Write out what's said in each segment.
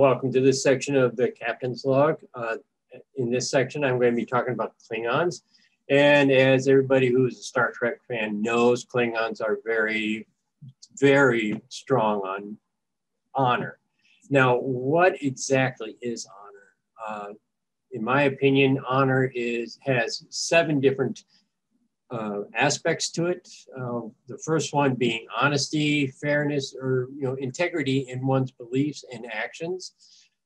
Welcome to this section of the Captain's Log. In this section, I'm going to be talking about Klingons. And as everybody who's a Star Trek fan knows, Klingons are very, very strong on honor. Now, what exactly is honor? In my opinion, honor has 7 different aspects to it. The first one being honesty, fairness, or integrity in one's beliefs and actions.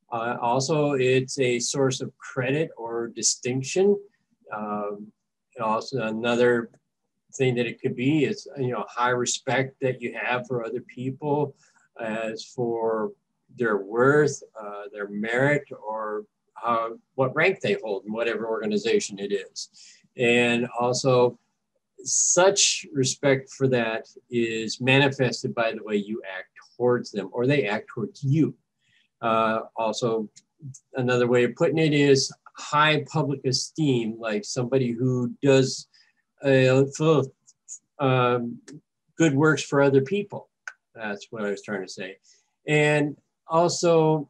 Also, it's a source of credit or distinction. Also, another thing that it could be is high respect that you have for other people, as for their worth, their merit, or what rank they hold in whatever organization it is. And also, such respect for that is manifested by the way you act towards them, or they act towards you. Also, another way of putting it is high public esteem, like somebody who does good works for other people. That's what I was trying to say. And also,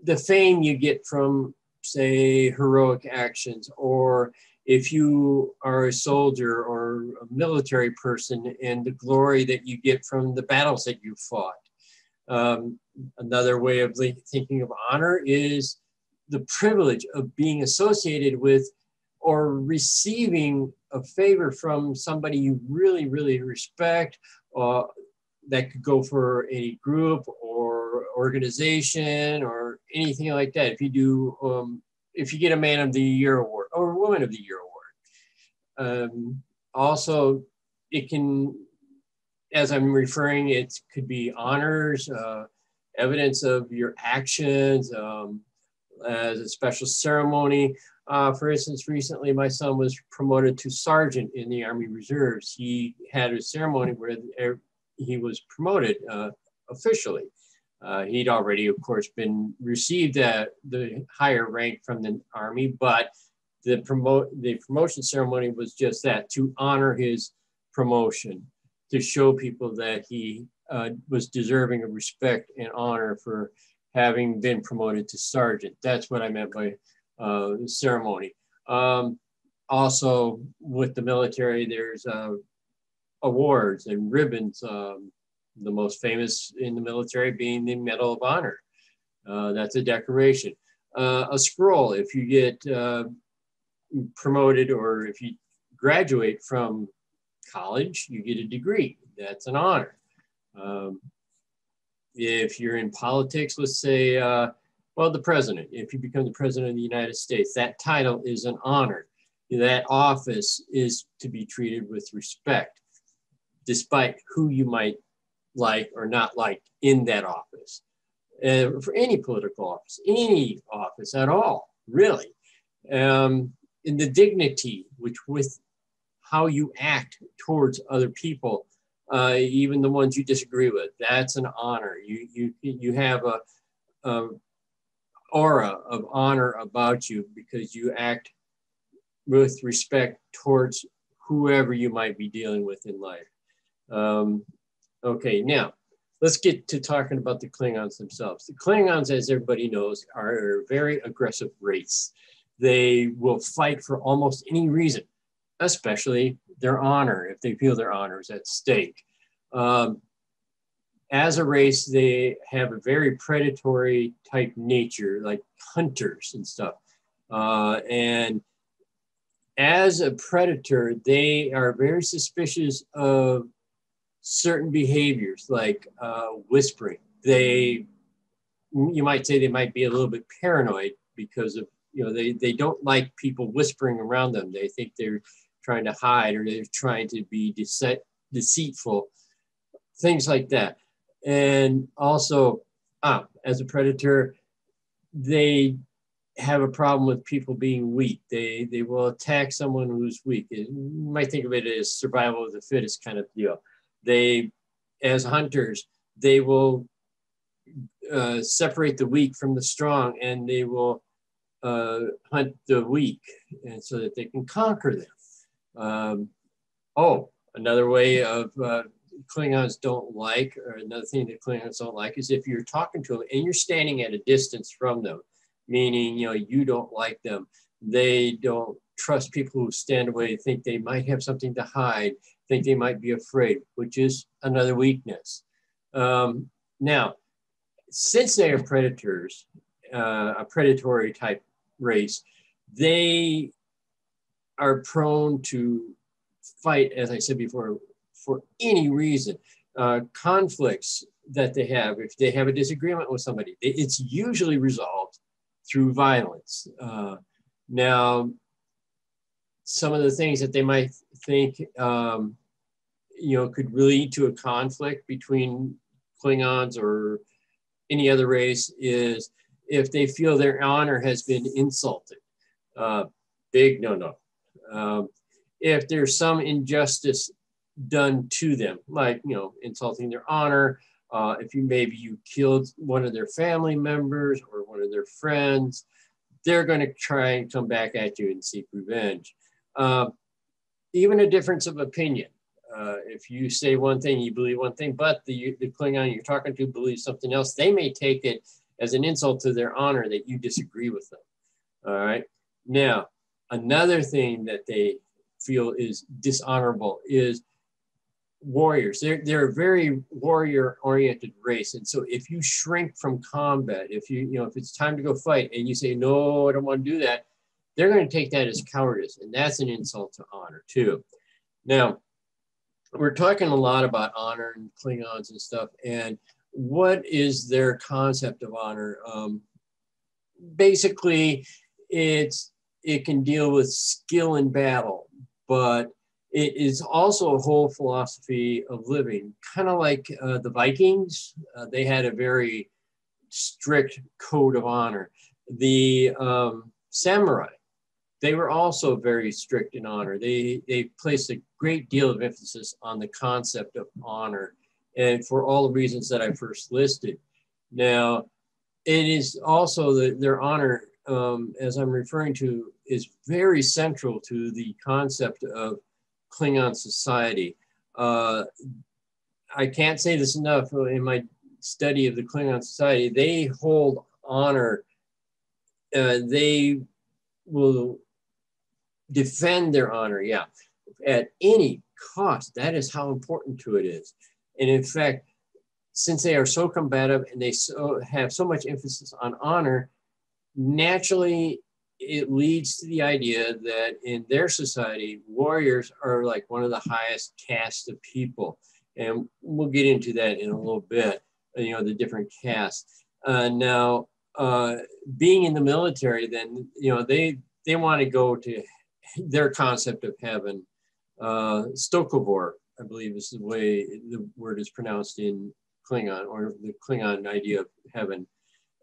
the fame you get from, say, heroic actions, or if you are a soldier or a military person, and the glory that you get from the battles that you fought. Another way of thinking of honor is the privilege of being associated with or receiving a favor from somebody you really, really respect. That could go for a group or organization or anything like that. If you do, if you get a Man of the Year award or a Woman of the Year award. Also, it can, as I'm referring, it could be honors, evidence of your actions, as a special ceremony. For instance, recently my son was promoted to sergeant in the Army Reserves. He had a ceremony where he was promoted officially. He'd already, of course, received the higher rank from the Army, but the promotion ceremony was just that, to honor his promotion, to show people that he was deserving of respect and honor for having been promoted to sergeant. That's what I meant by the ceremony. Also, with the military, there's awards and ribbons. The most famous in the military being the Medal of Honor. That's a decoration. A scroll, if you get promoted or if you graduate from college, you get a degree. That's an honor. If you're in politics, let's say, well, the president, if you become the president of the United States, that title is an honor. That office is to be treated with respect, despite who you might like or not like in that office. For any political office, any office at all, really. In the dignity with how you act towards other people, even the ones you disagree with, that's an honor. You have a aura of honor about you because you act with respect towards whoever you might be dealing with in life. Okay, now let's get to talking about the Klingons themselves. The Klingons, as everybody knows, are a very aggressive race. They will fight for almost any reason, especially their honor, if they feel their honor is at stake. As a race, they have a very predatory type nature, like hunters and stuff. And as a predator, they are very suspicious of certain behaviors, like whispering. You might say they might be a little bit paranoid because of, they don't like people whispering around them. They think they're trying to hide, or they're trying to be deceitful, things like that. And also, as a predator, they have a problem with people being weak. They will attack someone who's weak. You might think of it as survival of the fittest kind of deal. As hunters, they will separate the weak from the strong, and they will hunt the weak, and so that they can conquer them. Another way of Klingons don't like, or another thing that Klingons don't like, is if you're talking to them and you're standing at a distance from them, meaning, you know, you don't like them. They don't trust people who stand away, think they might have something to hide, think they might be afraid, which is another weakness. Now, since they are predators, a predatory type race, they are prone to fight, as I said before, for any reason. Conflicts that they have, if they have a disagreement with somebody, it's usually resolved through violence. Now, some of the things that they might think, you know, could lead to a conflict between Klingons or any other race is if they feel their honor has been insulted. Big no-no. If there's some injustice done to them, like, you know, insulting their honor, if maybe you killed one of their family members or one of their friends, they're going to try and come back at you and seek revenge. Even a difference of opinion. If you say one thing, you believe one thing, but the Klingon you're talking to believes something else, they may take it as an insult to their honor that you disagree with them. All right. Now, another thing that they feel is dishonorable is warriors. They're a very warrior-oriented race, and so if you shrink from combat, if it's time to go fight and you say no, I don't want to do that, they're going to take that as cowardice, and that's an insult to honor too. Now, we're talking a lot about honor and Klingons and stuff, and what is their concept of honor? Basically, it can deal with skill in battle, but it is also a whole philosophy of living, kind of like the Vikings. They had a very strict code of honor. The samurai, they were also very strict in honor. They placed a great deal of emphasis on the concept of honor, and for all the reasons that I first listed. Now, it is also their honor, as I'm referring to, is very central to the concept of Klingon society. I can't say this enough. In my study of the Klingon society, they hold honor. They will defend their honor, yeah, at any cost. That is how important to it is. And in fact, since they are so combative and they have so much emphasis on honor, naturally, it leads to the idea that in their society, warriors are like one of the highest castes of people. And we'll get into that in a little bit, you know, the different castes. Now, being in the military, then, you know, they want to go to their concept of heaven. Stokovor, I believe is the way the word is pronounced in Klingon, or the Klingon idea of heaven.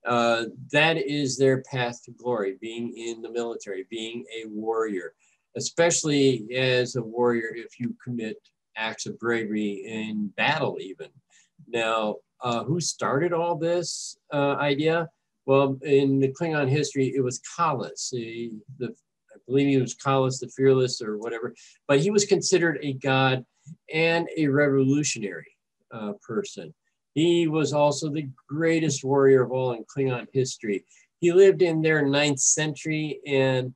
That is their path to glory, being in the military, being a warrior, especially as a warrior if you commit acts of bravery in battle even. Now, who started all this idea? Well, in the Klingon history, it was Kahless. I believe he was Kahless the Fearless or whatever, but he was considered a god and a revolutionary person. He was also the greatest warrior of all in Klingon history. He lived in their 9th century, and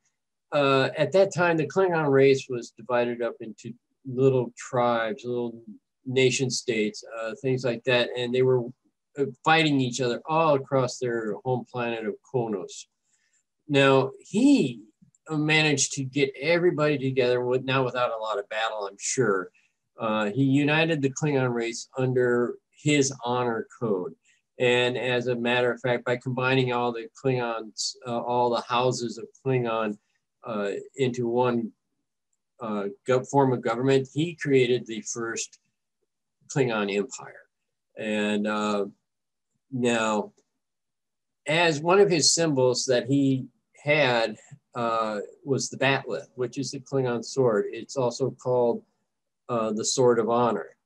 at that time, the Klingon race was divided up into little tribes, little nation states, things like that, and they were fighting each other all across their home planet of Kronos. Now, he managed to get everybody together, now without a lot of battle, I'm sure. He united the Klingon race under his honor code. And as a matter of fact, by combining all the Klingons, all the houses of Klingon into one form of government, he created the first Klingon Empire. And now, as one of his symbols that he had was the batleth, which is the Klingon sword. It's also called the Sword of Honor.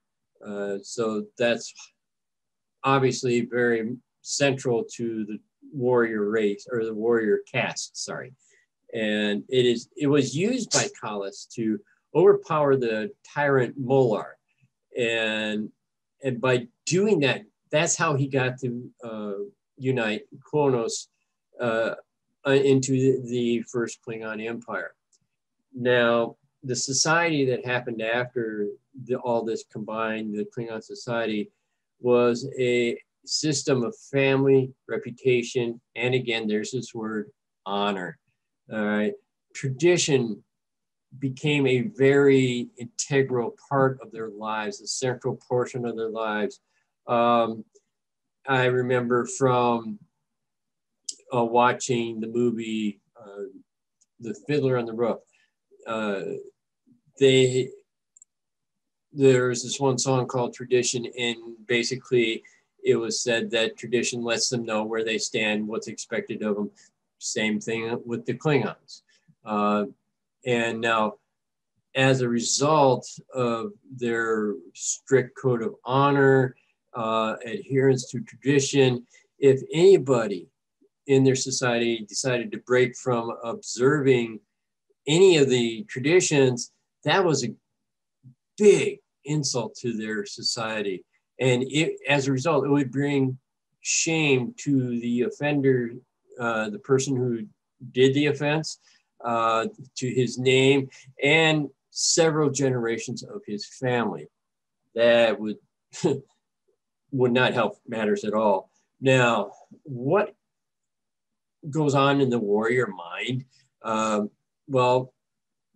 So that's obviously very central to the warrior race, or the warrior caste, sorry. And it was used by Kahless to overpower the tyrant Molar. And by doing that, that's how he got to unite Kronos into the first Klingon Empire. Now, the society that happened after all this combined, the Klingon society, was a system of family, reputation, and again, there's this word, honor. All right. Tradition became a very integral part of their lives, a central portion of their lives. I remember from watching the movie The Fiddler on the Roof. There's this one song called Tradition, and basically it was said that tradition lets them know where they stand, what's expected of them. Same thing with the Klingons. And now, as a result of their strict code of honor, adherence to tradition, if anybody in their society decided to break from observing any of the traditions, that was a big insult to their society. And as a result, it would bring shame to the offender, the person who did the offense, to his name, and several generations of his family. That would would not help matters at all. Now, what goes on in the warrior mind? Well,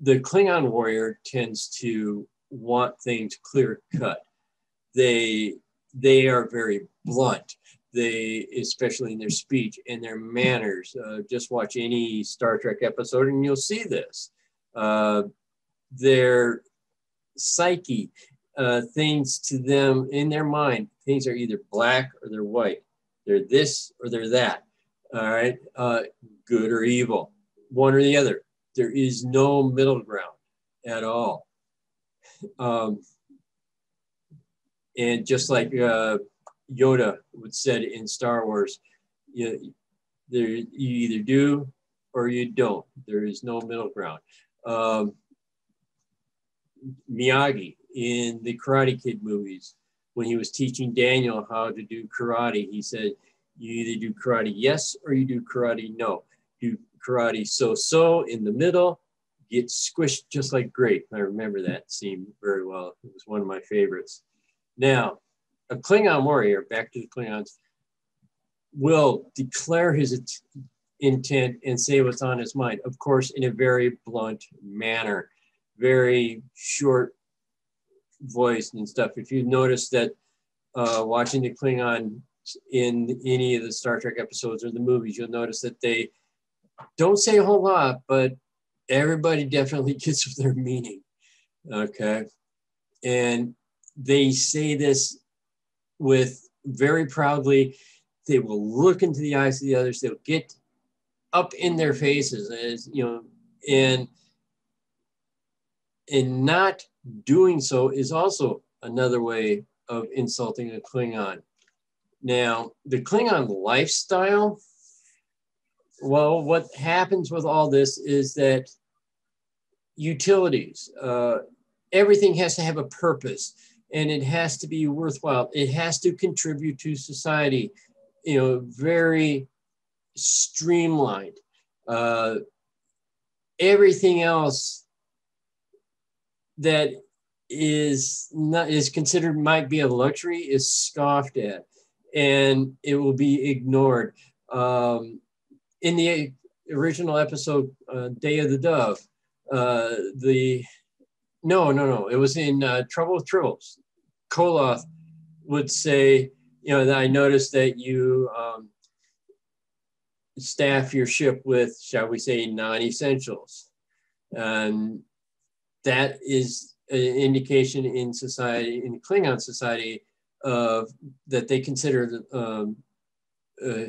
the Klingon warrior tends to want things clear cut. They are very blunt. They, especially in their speech and their manners. Just watch any Star Trek episode and you'll see this. Their psyche, things to them in their mind, things are either black or they're white. They're this or they're that. All right, good or evil, one or the other. There is no middle ground at all. And just like Yoda would said in Star Wars, you either do or you don't. There is no middle ground. Miyagi in the Karate Kid movies, when he was teaching Daniel how to do karate, he said, you either do karate yes or you do karate no. Do karate so in the middle, get squished just like grape. I remember that scene very well. It was one of my favorites. Now, a Klingon warrior, back to the Klingons, will declare his intent and say what's on his mind, of course, in a very blunt manner, very short voice and stuff. If you notice that watching the Klingon in any of the Star Trek episodes or the movies, you'll notice that they don't say a whole lot, but everybody definitely gets their meaning, okay? And they say this with very proudly. They will look into the eyes of the others. They'll get up in their faces, as you know, and not doing so is also another way of insulting a Klingon. Now, the Klingon lifestyle, well, what happens with all this is that utilities, everything has to have a purpose and it has to be worthwhile. It has to contribute to society, you know, very streamlined. Everything else that is considered might be a luxury is scoffed at, and it will be ignored. In the original episode, Day of the Dove, it was in Trouble with Tribbles. Koloth would say, you know, that I noticed that you staff your ship with, shall we say, non-essentials. And that is an indication in society, in Klingon society, that they consider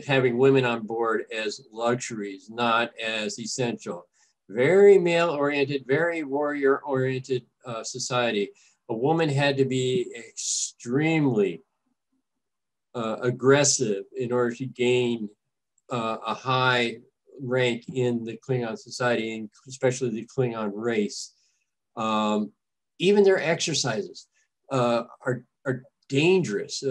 having women on board as luxuries, not as essential. Very male-oriented, very warrior-oriented society. A woman had to be extremely aggressive in order to gain a high rank in the Klingon society, and especially the Klingon race. Even their exercises. are dangerous.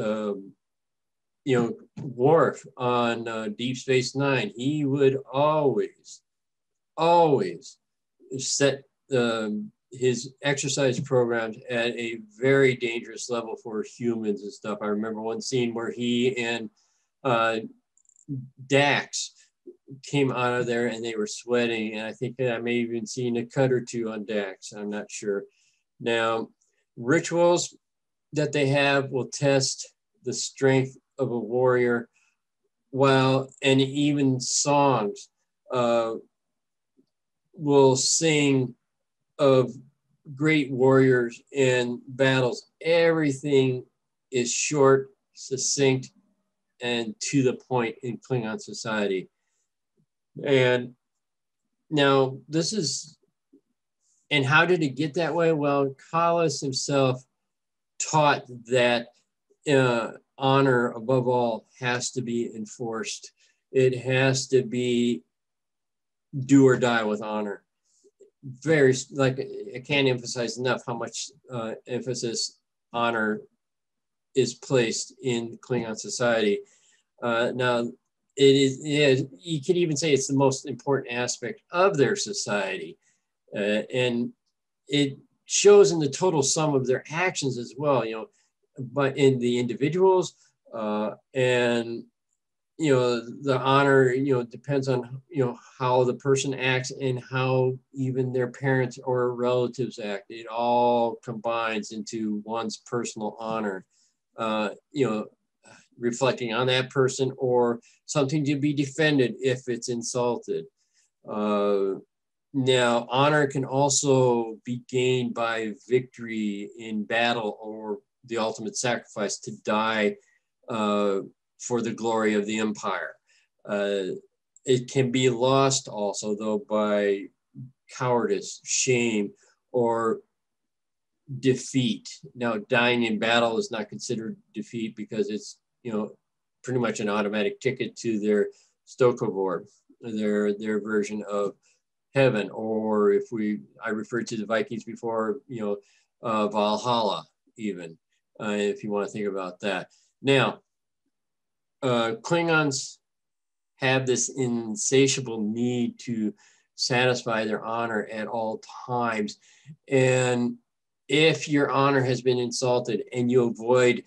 You know, Worf on Deep Space Nine, he would always set his exercise programs at a very dangerous level for humans and stuff. I remember one scene where he and Dax came out of there and they were sweating. And I think that I may have even seen a cut or two on Dax. I'm not sure. Now, rituals that they have will test the strength of a warrior, and even songs will sing of great warriors and battles. Everything is short, succinct, and to the point in Klingon society. And now and how did it get that way? Well, Collis himself taught that honor above all has to be enforced. It has to be do or die with honor. Very, like, I can't emphasize enough how much emphasis honor is placed in Klingon society. Now, you could even say it's the most important aspect of their society. And it shows in the total sum of their actions as well, you know, but in the individuals and, you know, the honor, you know, depends on, you know, how the person acts and how even their parents or relatives act. It all combines into one's personal honor, you know, reflecting on that person or something to be defended if it's insulted. Now, honor can also be gained by victory in battle or the ultimate sacrifice to die for the glory of the empire. It can be lost also, though, by cowardice, shame, or defeat. Now, dying in battle is not considered defeat because it's, you know, pretty much an automatic ticket to their Stokovor, their version of heaven, or I referred to the Vikings before, you know, Valhalla even, if you want to think about that. Now, Klingons have this insatiable need to satisfy their honor at all times. And if your honor has been insulted and you avoid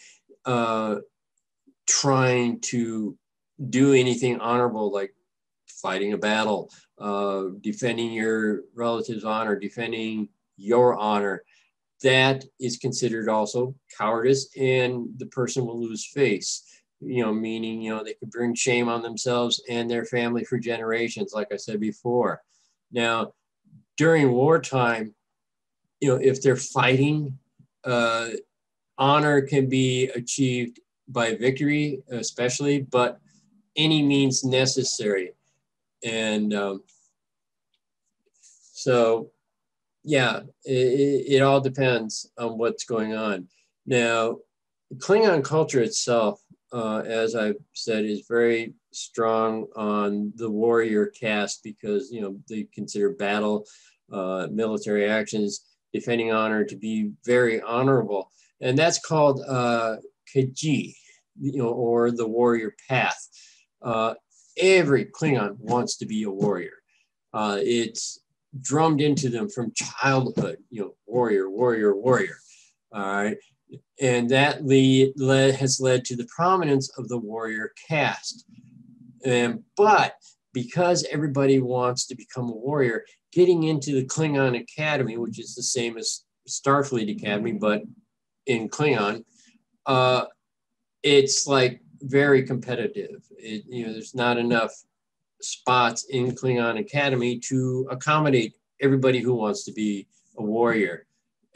trying to do anything honorable, like fighting a battle, defending your relative's honor, defending your honor, that is considered also cowardice, and the person will lose face. You know, meaning, you know, they could bring shame on themselves and their family for generations, like I said before. Now, during wartime, you know, if they're fighting, honor can be achieved by victory, especially, but any means necessary. And so, yeah, it all depends on what's going on. Now, Klingon culture itself, as I've said, is very strong on the warrior caste because, you know, they consider battle, military actions, defending honor to be very honorable. And that's called Kaji, you know, or the warrior path. Every Klingon wants to be a warrior. It's drummed into them from childhood, you know, warrior, warrior, warrior. All right. And that has led to the prominence of the warrior caste. But because everybody wants to become a warrior, getting into the Klingon Academy, which is the same as Starfleet Academy, but in Klingon, it's like very competitive. You know, there's not enough spots in Klingon Academy to accommodate everybody who wants to be a warrior.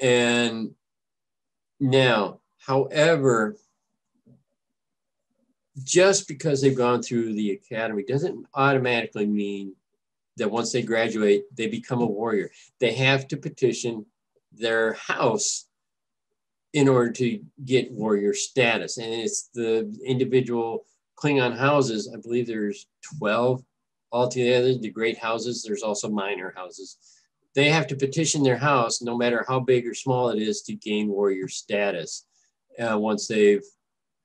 And now, however, just because they've gone through the academy doesn't automatically mean that once they graduate, they become a warrior. They have to petition their house in order to get warrior status. And it's the individual Klingon houses. I believe there's 12 altogether, the great houses. There's also minor houses. they have to petition their house, no matter how big or small it is, to gain warrior status once they've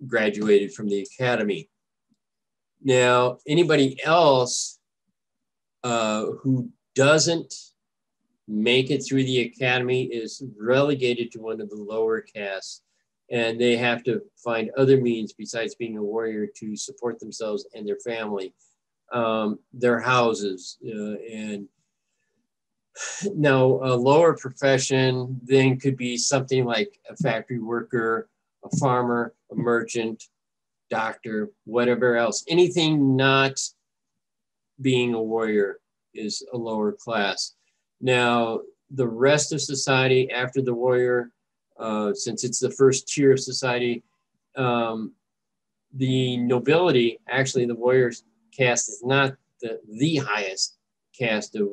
graduated from the academy. Now, anybody else who doesn't make it through the academy is relegated to one of the lower castes, and they have to find other means besides being a warrior to support themselves and their family, their houses. And now a lower profession then could be something like a factory worker, a farmer, a merchant, doctor, whatever else. Anything not being a warrior is a lower class. Now, the rest of society after the warrior, since it's the first tier of society, the nobility, actually the warrior caste is not the highest caste of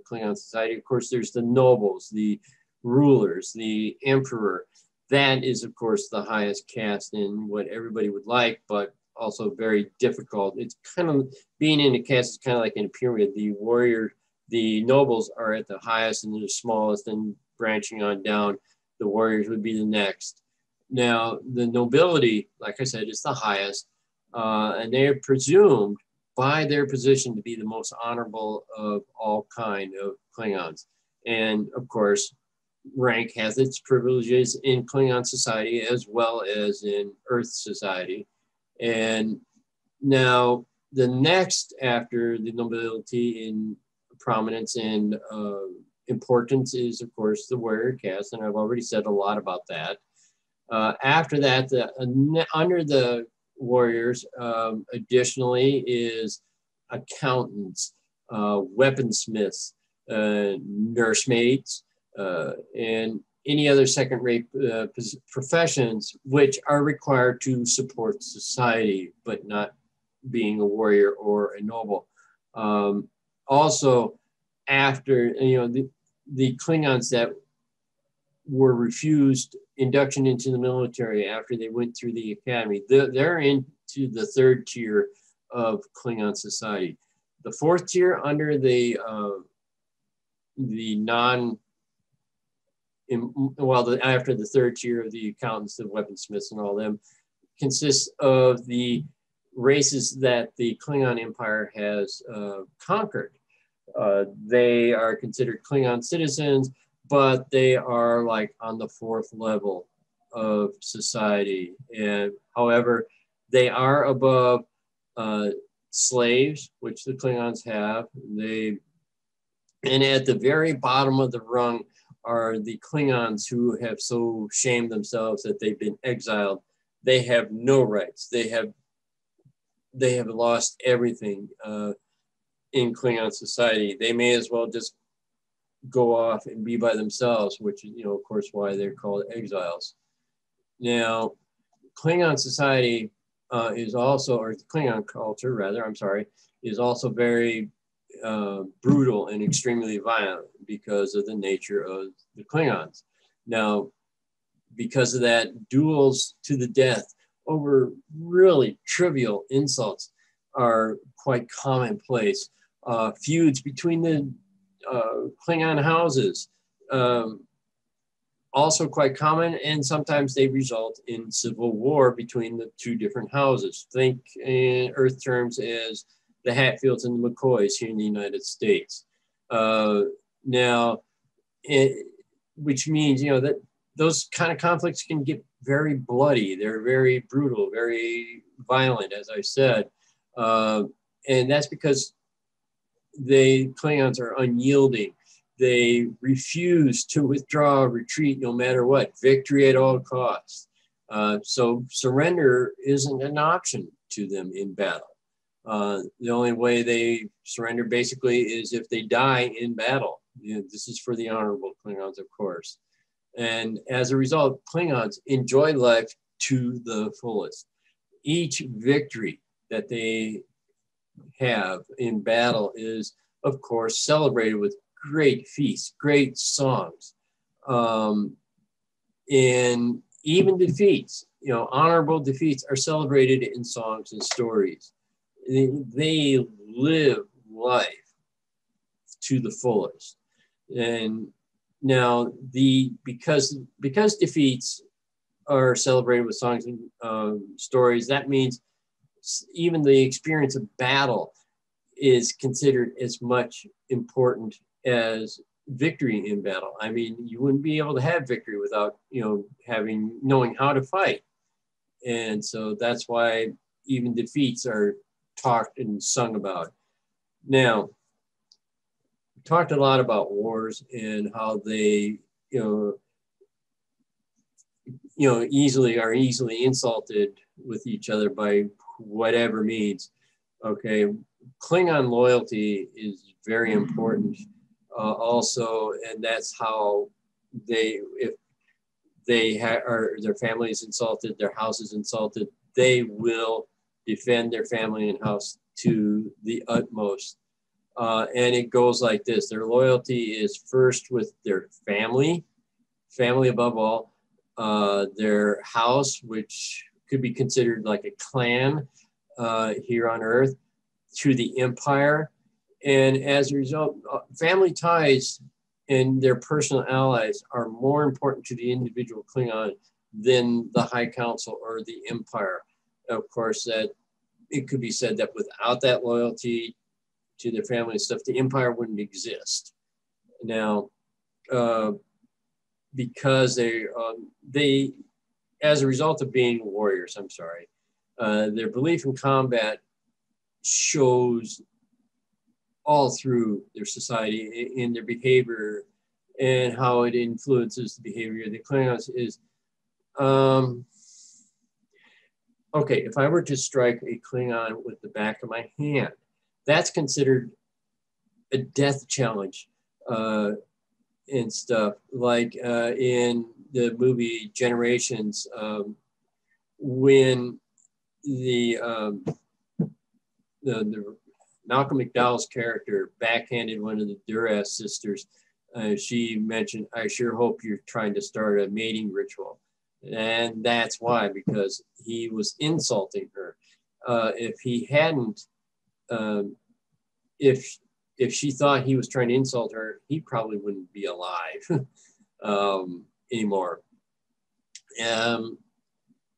Klingon society. Of course, there's the nobles, the rulers, the emperor. That is, of course, the highest caste in what everybody would like, but also very difficult. It's kind of, being in a caste is kind of like in a pyramid. The warrior, the nobles are at the highest and the smallest, and branching on down, the warriors would be the next. Now, the nobility, like I said, is the highest, and they are presumed by their position to be the most honorable of all kind of Klingons. And of course, rank has its privileges in Klingon society as well as in Earth society. And now the next after the nobility in prominence and importance is, of course, the warrior caste. And I've already said a lot about that. After that, under the warriors, additionally, is accountants, weaponsmiths, nursemaids, and any other second-rate professions which are required to support society, but not being a warrior or a noble. Also, after, the Klingons that were refused induction into the military after they went through the academy, they're into the third tier of Klingon society. The fourth tier under the after the third tier of the accountants, the weaponsmiths and all them, consists of the races that the Klingon Empire has conquered. They are considered Klingon citizens, but they are like on the fourth level of society. And however, they are above slaves, which the Klingons have. And at the very bottom of the rung are the Klingons who have so shamed themselves that they've been exiled. They have no rights. They have lost everything in Klingon society. They may as well just go off and be by themselves, which is, of course, why they're called exiles. Now, Klingon society is also, or the Klingon culture, rather, is also very brutal and extremely violent because of the nature of the Klingons. Now, because of that, duels to the death over really trivial insults are quite commonplace. Feuds between the Klingon houses, also quite common, and sometimes they result in civil war between the two different houses. Think in Earth terms as the Hatfields and the McCoys here in the United States. Which means, that those kind of conflicts can get very bloody. They're very brutal, very violent, as I said. And that's because the Klingons are unyielding. They refuse to withdraw or retreat no matter what, victory at all costs. So surrender isn't an option to them in battle. The only way they surrender basically is if they die in battle. This is for the honorable Klingons, of course. And as a result, Klingons enjoy life to the fullest. Each victory that they have in battle is, of course, celebrated with great feasts, great songs, and even defeats, honorable defeats are celebrated in songs and stories. They live life to the fullest. And now because defeats are celebrated with songs and stories, that means even the experience of battle is considered as much important as victory in battle. I mean, you wouldn't be able to have victory without, knowing how to fight. And so that's why even defeats are talked and sung about. Now, we talked a lot about wars and how they, easily are easily insulted with each other by whatever means. Okay, Klingon loyalty is very important also, and that's how if they are their family is insulted, their house is insulted, they will defend their family and house to the utmost. And it goes like this: their loyalty is first with their family above all, their house, which could be considered like a clan here on Earth, to the Empire. And as a result, family ties and their personal allies are more important to the individual Klingon than the High Council or the Empire. Of course, that it could be said that without that loyalty to their family and stuff, the Empire wouldn't exist. Now, because they, as a result of being warriors, their belief in combat shows all through their society in their behavior and how it influences the behavior of the Klingons is, okay, if I were to strike a Klingon with the back of my hand, that's considered a death challenge and stuff. Like in the movie Generations, when the Malcolm McDowell's character backhanded one of the Duras sisters, she mentioned, "I sure hope you're trying to start a mating ritual." And that's why, because he was insulting her. If he hadn't, if she thought he was trying to insult her, he probably wouldn't be alive anymore.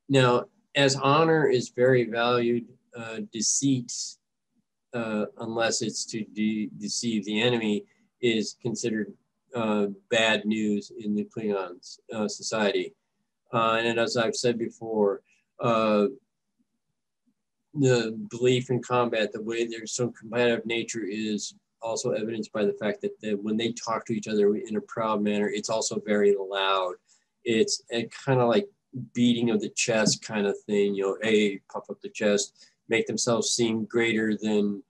Now, as honor is very valued, deceit, unless it's to deceive the enemy, is considered bad news in the Klingon society. And as I've said before, the belief in combat, the way there's some combative nature, is also evidenced by the fact that when they talk to each other in a proud manner, it's also very loud. It's a kind of like beating of the chest kind of thing, hey, puff up the chest, make themselves seem greater than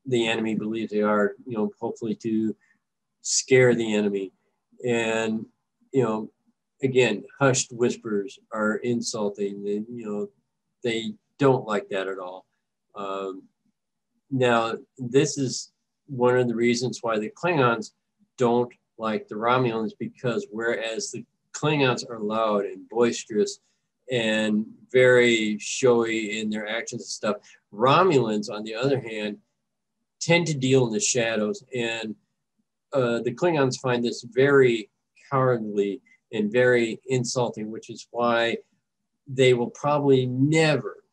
the enemy believes they are, hopefully to scare the enemy. And, again, hushed whispers are insulting. They don't like that at all. Now, this is one of the reasons why the Klingons don't like the Romulans, because whereas the Klingons are loud and boisterous and very showy in their actions and stuff, Romulans, on the other hand, tend to deal in the shadows. And the Klingons find this very cowardly and very insulting, which is why they will probably never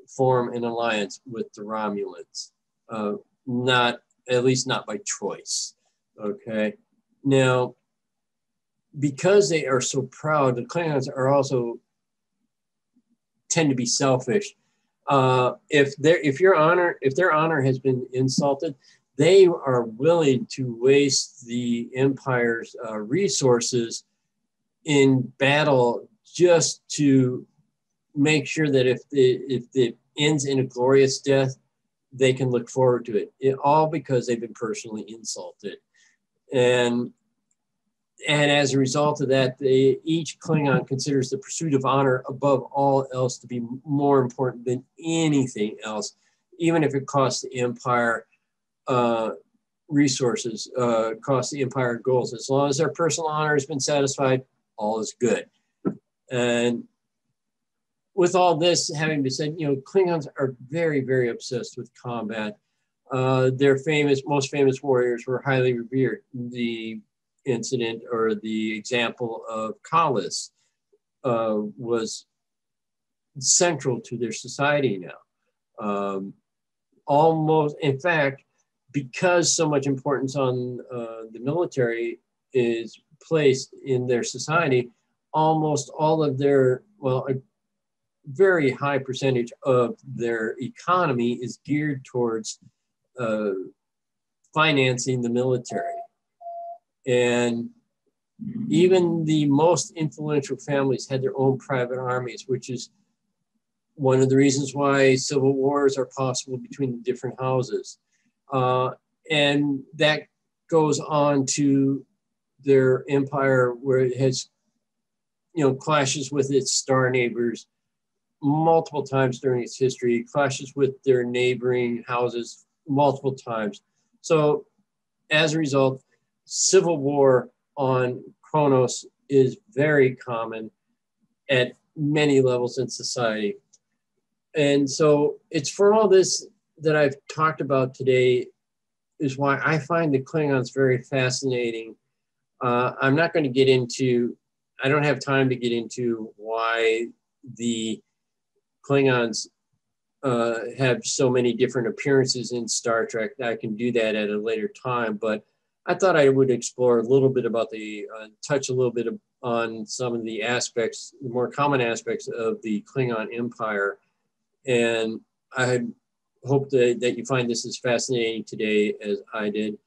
form an alliance with the Romulans, at least not by choice. Okay. Now, because they are so proud, the Klingons are also tend to be selfish. If their honor has been insulted, they are willing to waste the Empire's resources in battle just to make sure that if it ends in a glorious death, they can look forward to it. All because they've been personally insulted. And as a result of that, each Klingon considers the pursuit of honor above all else to be more important than anything else, even if it costs the Empire resources, costs the Empire goals. As long as their personal honor has been satisfied, all is good. And with all this having been said, Klingons are very, very obsessed with combat. Their most famous warriors were highly revered. The incident or the example of Kalis was central to their society now. Almost, in fact, because so much importance on the military is placed in their society, almost all of their, well, a very high percentage of their economy is geared towards financing the military. And even the most influential families had their own private armies, which is one of the reasons why civil wars are possible between the different houses. And that goes on to their empire, where it has, clashes with its star neighbors multiple times during its history, clashes with their neighboring houses multiple times. So as a result, civil war on Kronos is very common at many levels in society. And so it's for all this that I've talked about today is why I find the Klingons very fascinating. I'm not going to get into, I don't have time to get into why the Klingons have so many different appearances in Star Trek. I can do that at a later time, but I thought I would explore a little bit about touch a little bit on some of the aspects, the more common aspects of the Klingon Empire. And I hope that you find this as fascinating today as I did.